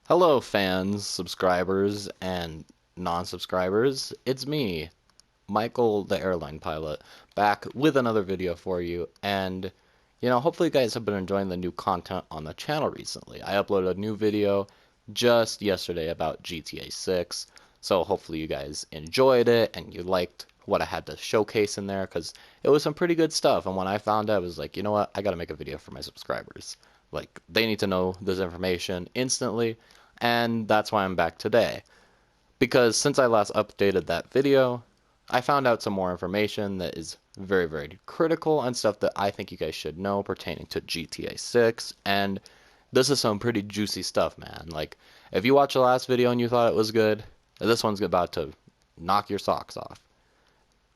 Hello, fans, subscribers, and non-subscribers. It's me, Michael, the airline pilot, back with another video for you. And, hopefully you guys have been enjoying the new content on the channel recently. I uploaded a new video just yesterday about GTA 6. So hopefully you guys enjoyed it and you liked what I had to showcase in there because it was some pretty good stuff. And when I found out, I was like, you know what? I got to make a video for my subscribers. Like, they need to know this information instantly, and that's why I'm back today. Because since I last updated that video, I found out some more information that is very, very critical and stuff that I think you guys should know pertaining to GTA 6, and this is some pretty juicy stuff, man. Like, if you watched the last video and you thought it was good, this one's about to knock your socks off.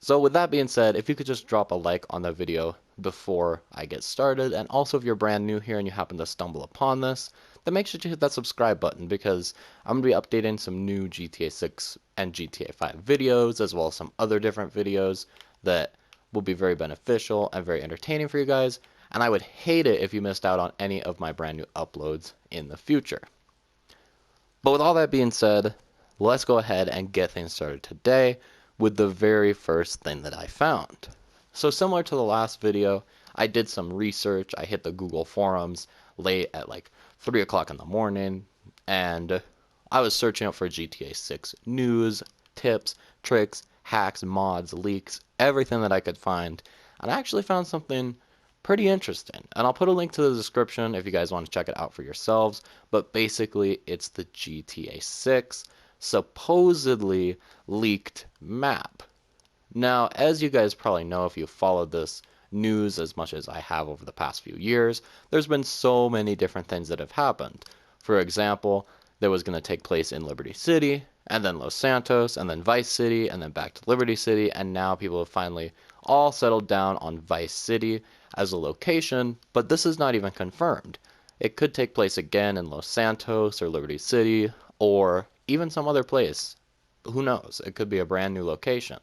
So with that being said, if you could just drop a like on the video before I get started, and also if you're brand new here and you happen to stumble upon this, then make sure to hit that subscribe button because I'm going to be updating some new GTA 6 and GTA 5 videos, as well as some other different videos that will be very beneficial and very entertaining for you guys, and I would hate it if you missed out on any of my brand new uploads in the future. But with all that being said, let's go ahead and get things started today with the very first thing that I found. So similar to the last video, I did some research. I hit the Google forums late at like 3 o'clock in the morning, and I was searching up for GTA 6 news, tips, tricks, hacks, mods, leaks, everything that I could find. And I actually found something pretty interesting. And I'll put a link to the description if you guys want to check it out for yourselves. But basically, it's the GTA 6 supposedly leaked map. Now, as you guys probably know if you followed this news as much as I have over the past few years, there's been so many different things that have happened. For example, there was going to take place in Liberty City, and then Los Santos, and then Vice City, and then back to Liberty City, and now people have finally all settled down on Vice City as a location, but this is not even confirmed. It could take place again in Los Santos or Liberty City, or even some other place. Who knows? It could be a brand new location.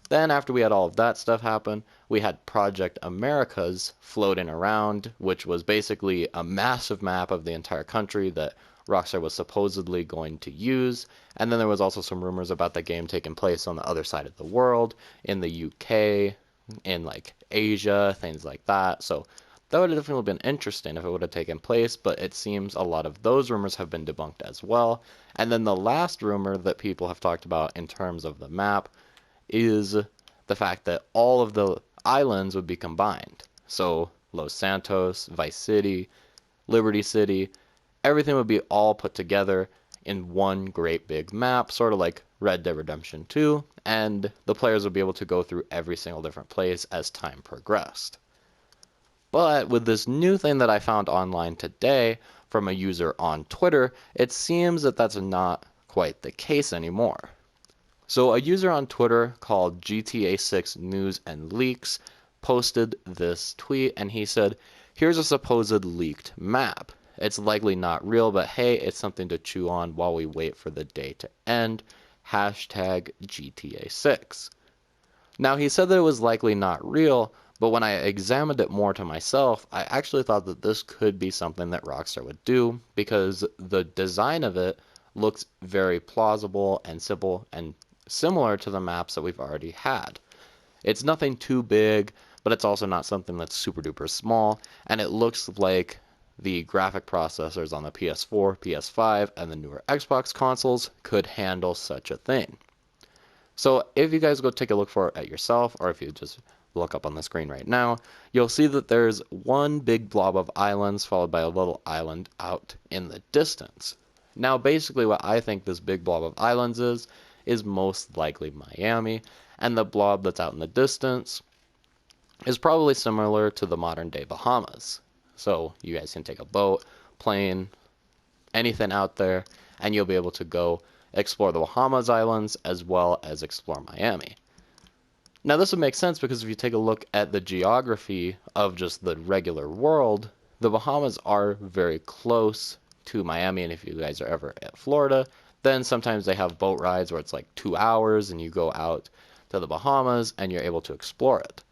Then after we had all of that stuff happen, we had Project Americas floating around, which was basically a massive map of the entire country that Rockstar was supposedly going to use. And then there was also some rumors about the game taking place on the other side of the world, in the UK, in like Asia, things like that. So that would have definitely been interesting if it would have taken place, but it seems a lot of those rumors have been debunked as well. And then the last rumor that people have talked about in terms of the map is the fact that all of the islands would be combined. So Los Santos, Vice City, Liberty City, everything would be all put together in one great big map, sort of like Red Dead Redemption 2, and the players would be able to go through every single different place as time progressed. But with this new thing that I found online today from a user on Twitter, it seems that that's not quite the case anymore. So a user on Twitter called GTA 6 News and Leaks posted this tweet, and he said, "Here's a supposed leaked map. It's likely not real, but hey, it's something to chew on while we wait for the day to end. Hashtag GTA 6. Now, he said that it was likely not real, but when I examined it more to myself, I actually thought that this could be something that Rockstar would do because the design of it looks very plausible and simple and similar to the maps that we've already had. It's nothing too big, but it's also not something that's super duper small, and it looks like the graphic processors on the PS4, PS5, and the newer Xbox consoles could handle such a thing. So if you guys go take a look for it at yourself, or if you just look up on the screen right now, you'll see that there's one big blob of islands followed by a little island out in the distance. Now basically what I think this big blob of islands is most likely Miami, and the blob that's out in the distance is probably similar to the modern day Bahamas. So you guys can take a boat, plane, anything out there, and you'll be able to go explore the Bahamas Islands as well as explore Miami. Now this would make sense because if you take a look at the geography of just the regular world, the Bahamas are very close to Miami, and if you guys are ever at Florida, then sometimes they have boat rides where it's like 2 hours and you go out to the Bahamas and you're able to explore it.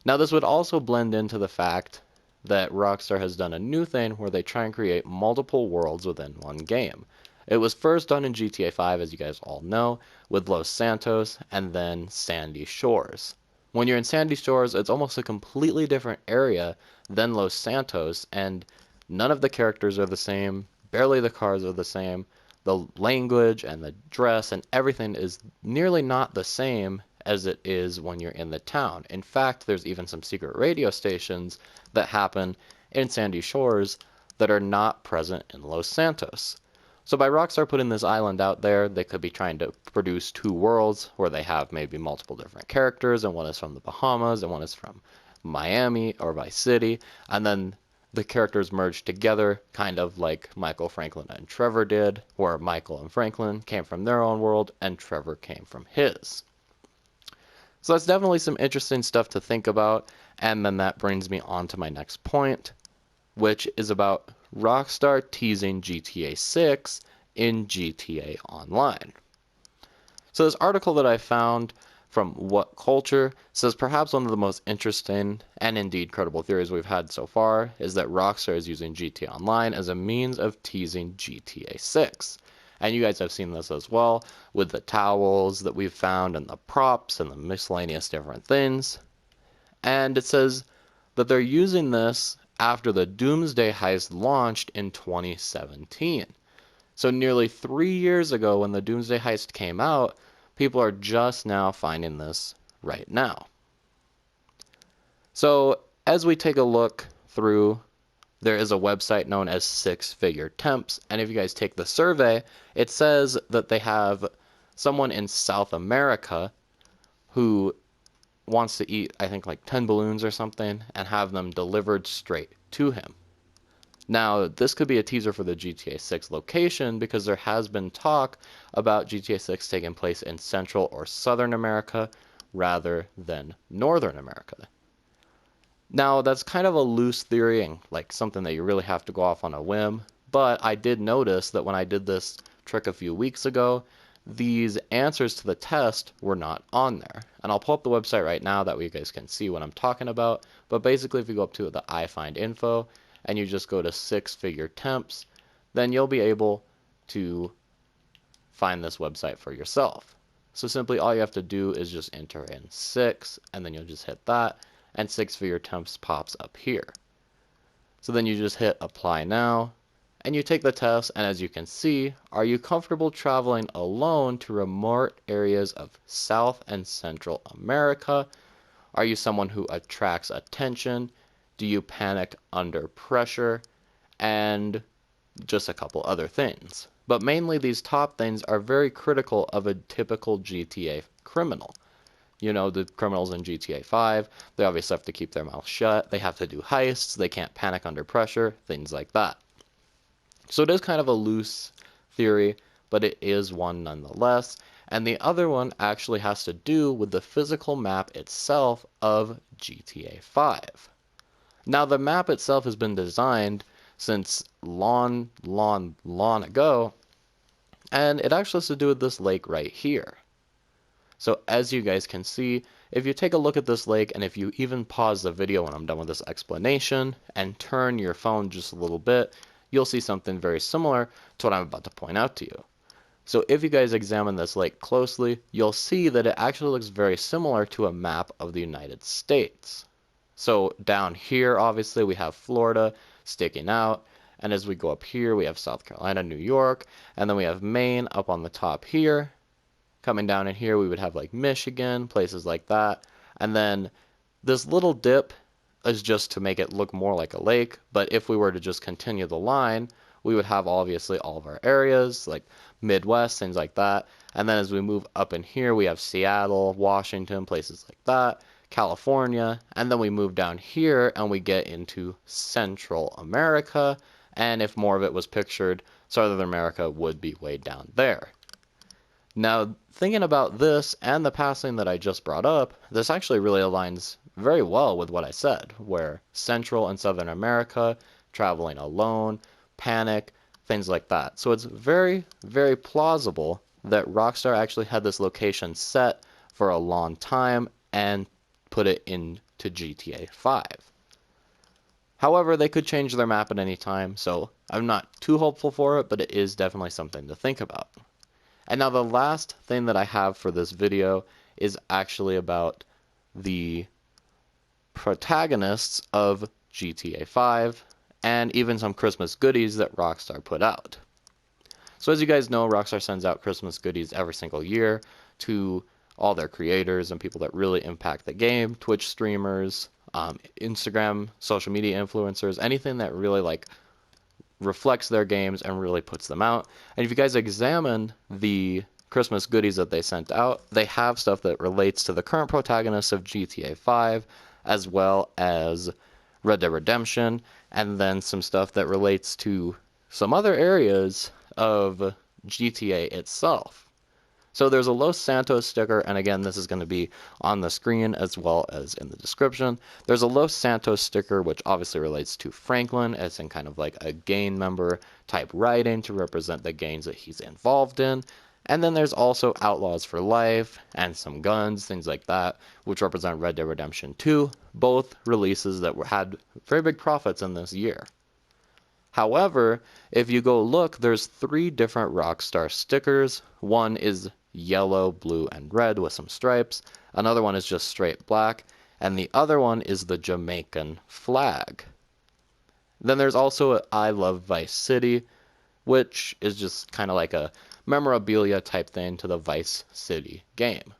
Now this would also blend into the fact that Rockstar has done a new thing where they try and create multiple worlds within one game. It was first done in GTA 5, as you guys all know, with Los Santos and then Sandy Shores. When you're in Sandy Shores, it's almost a completely different area than Los Santos, and none of the characters are the same, barely the cars are the same, the language and the dress and everything is nearly not the same as it is when you're in the town. In fact, there's even some secret radio stations that happen in Sandy Shores that are not present in Los Santos. So by Rockstar putting this island out there, they could be trying to produce two worlds where they have maybe multiple different characters, and one is from the Bahamas and one is from Miami or Vice City, and then the characters merge together, kind of like Michael, Franklin, and Trevor did, where Michael and Franklin came from their own world and Trevor came from his. So that's definitely some interesting stuff to think about, and then that brings me on to my next point, which is about Rockstar teasing GTA 6 in GTA Online. So this article that I found from What Culture says perhaps one of the most interesting and indeed credible theories we've had so far is that Rockstar is using GTA Online as a means of teasing GTA 6. And you guys have seen this as well with the towels that we've found and the props and the miscellaneous different things. And it says that they're using this after the Doomsday Heist launched in 2017. So nearly 3 years ago when the Doomsday Heist came out, people are just now finding this right now. So as we take a look through, there is a website known as Six Figure Temps, and if you guys take the survey, it says that they have someone in South America who wants to eat, I think, like 10 balloons or something and have them delivered straight to him. Now, this could be a teaser for the GTA 6 location because there has been talk about GTA 6 taking place in Central or Southern America rather than Northern America. Now, that's kind of a loose theory and like something that you really have to go off on a whim, but I did notice that when I did this trick a few weeks ago, these answers to the test were not on there. And I'll pull up the website right now, that way you guys can see what I'm talking about. But basically, if you go up to the I Find Info and you just go to Six Figure Temps, then you'll be able to find this website for yourself. So simply all you have to do is just enter in 6, and then you'll just hit that, and Six Figure Temps pops up here. So then you just hit Apply Now, and you take the test, and as you can see, are you comfortable traveling alone to remote areas of South and Central America? Are you someone who attracts attention? Do you panic under pressure? And just a couple other things. But mainly these top things are very critical of a typical GTA criminal. You know, the criminals in GTA 5, they obviously have to keep their mouth shut. They have to do heists. They can't panic under pressure, things like that. So it is kind of a loose theory, but it is one nonetheless. And the other one actually has to do with the physical map itself of GTA 5. Now, the map itself has been designed since long ago, and it actually has to do with this lake right here. So as you guys can see, if you take a look at this lake, and if you even pause the video when I'm done with this explanation and turn your phone just a little bit, you'll see something very similar to what I'm about to point out to you. So if you guys examine this lake closely, you'll see that it actually looks very similar to a map of the United States. So down here, obviously, we have Florida sticking out, and as we go up here, we have South Carolina, New York, and then we have Maine up on the top here. Coming down in here, we would have like Michigan, places like that, and then this little dip is just to make it look more like a lake, but if we were to just continue the line, we would have obviously all of our areas, like Midwest, things like that, and then as we move up in here, we have Seattle, Washington, places like that, California, and then we move down here and we get into Central America, and if more of it was pictured, Southern America would be way down there. Now, thinking about this and the passing that I just brought up, this actually really aligns very well with what I said, where Central and Southern America, traveling alone, panic, things like that. So it's very, very plausible that Rockstar actually had this location set for a long time and put it into GTA 5. However, they could change their map at any time, so I'm not too hopeful for it, but it is definitely something to think about. And now the last thing that I have for this video is actually about the protagonists of GTA 5 and even some Christmas goodies that Rockstar put out. So as you guys know, Rockstar sends out Christmas goodies every single year to all their creators and people that really impact the game, Twitch streamers, Instagram, social media influencers, anything that really like reflects their games and really puts them out. And if you guys examine the Christmas goodies that they sent out, they have stuff that relates to the current protagonists of GTA 5, as well as Red Dead Redemption, and then some stuff that relates to some other areas of GTA itself. So there's a Los Santos sticker, and again, this is going to be on the screen as well as in the description. There's a Los Santos sticker, which obviously relates to Franklin, as in kind of like a gang member type writing to represent the gangs that he's involved in. And then there's also Outlaws for Life and some guns, things like that, which represent Red Dead Redemption 2, both releases that had very big profits in this year. However, if you go look, there's 3 different Rockstar stickers. One is yellow, blue, and red with some stripes. Another one is just straight black. And the other one is the Jamaican flag. Then there's also a I Love Vice City, which is just kind of like a memorabilia type thing to the Vice City game.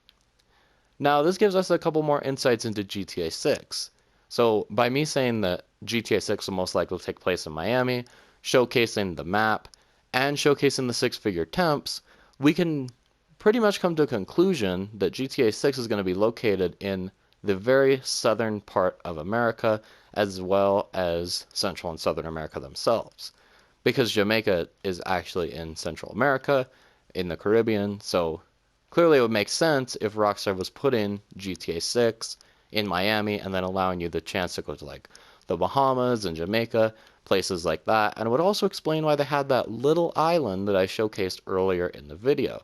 Now, this gives us a couple more insights into GTA 6. So, by me saying that GTA 6 will most likely take place in Miami, showcasing the map, and showcasing the six-figure temps, we can pretty much come to a conclusion that GTA 6 is going to be located in the very southern part of America, as well as Central and Southern America themselves. Because Jamaica is actually in Central America, in the Caribbean, so clearly it would make sense if Rockstar was putting GTA 6 in Miami and then allowing you the chance to go to like the Bahamas and Jamaica, places like that. And it would also explain why they had that little island that I showcased earlier in the video.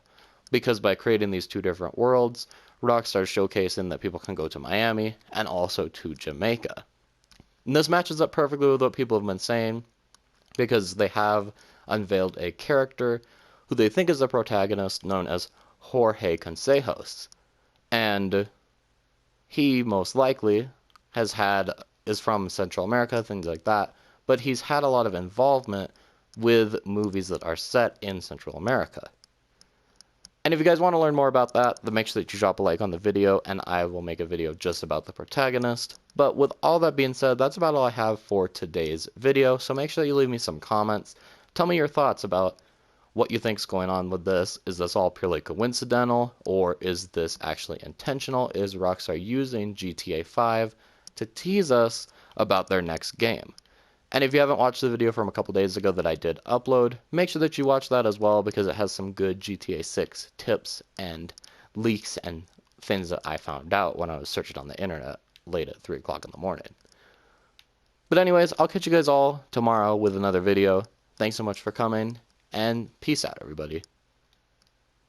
Because by creating these 2 different worlds, Rockstar is showcasing that people can go to Miami and also to Jamaica. And this matches up perfectly with what people have been saying, because they have unveiled a character who they think is the protagonist, known as Jorge Consejos. And he most likely is from Central America, things like that, but he's had a lot of involvement with movies that are set in Central America. And if you guys want to learn more about that, then make sure that you drop a like on the video, and I will make a video just about the protagonist. But with all that being said, that's about all I have for today's video, so make sure that you leave me some comments. Tell me your thoughts about what you think's going on with this. Is this all purely coincidental, or is this actually intentional? Is Rockstar using GTA 5 to tease us about their next game? And if you haven't watched the video from a couple days ago that I did upload, make sure that you watch that as well, because it has some good GTA 6 tips and leaks and things that I found out when I was searching on the internet late at 3 o'clock in the morning. But anyways, I'll catch you guys all tomorrow with another video. Thanks so much for coming, and peace out, everybody.